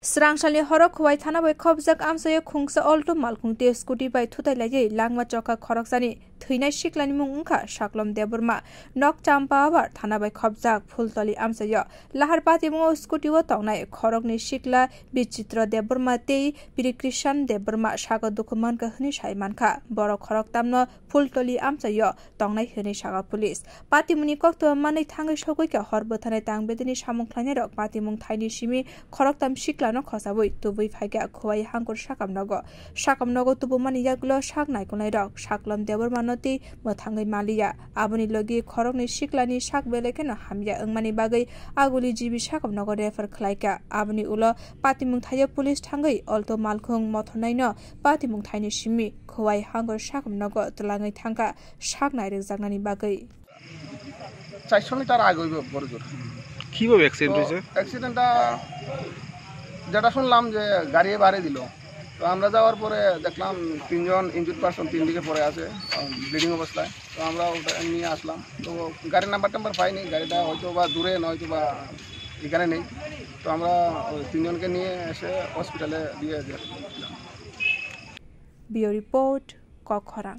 Srangsalni horok huai thana bai khobjak amsaye khungsa alto malkhungte scooty bai thutai laijai langma chokka khoroksani theinai siklani mung ungkha saklom deborma nok champa abar thana bai khobjak phultali amsayo laharpati mungo scooty o tongnai khorokni sikla bichitra deborma tei birikrishan deborma saga dokuman ka hni saimankha borok khorok tamno phultali amsayo tongnai hni saga police patimuni kokto manai thangai sogoi ka horbothanai tangbedini samungkhlainai rok patimung thaini simi khorok tam sikla no khosabui tubui phaiga khowai hangkur sakamnogo tubumani yagulo sak naikunai rok saklom debormanoti mothangai maliya aboni logi khorokni siklani sak belekeno hamya engmani bagai aguli jibi sakamnogo refer khlaika aboni ulo patimung thayo police thangai alto malkhung mothonai no patimung thaini simi khowai hangkur sakamnogo tlangai thangka sak nairjaknani bagai 400 metre আগে হইবে বড়জোর কিভাবে accident হয়েছে অ্যাক্সিডেন্টটা যেটা শুনলাম যে গাড়ি বাড়ি দিল তো আমরা যাওয়ার পরে দেখলাম তিনজন ইনজুর্ড পারসন তিন দিকে পড়ে আছে ব্লিডিং অবস্থায় তো আমরা ওটা নিয়ে আসলাম তো গাড়ির নাম্বার পাইনি গাড়িটা হয়তো বা দূরে নয়তো বা এখানে নেই তো আমরা তিনজনকে নিয়ে এসে হসপিটালে দিয়ে দিলাম বিও রিপোর্ট কখরাং।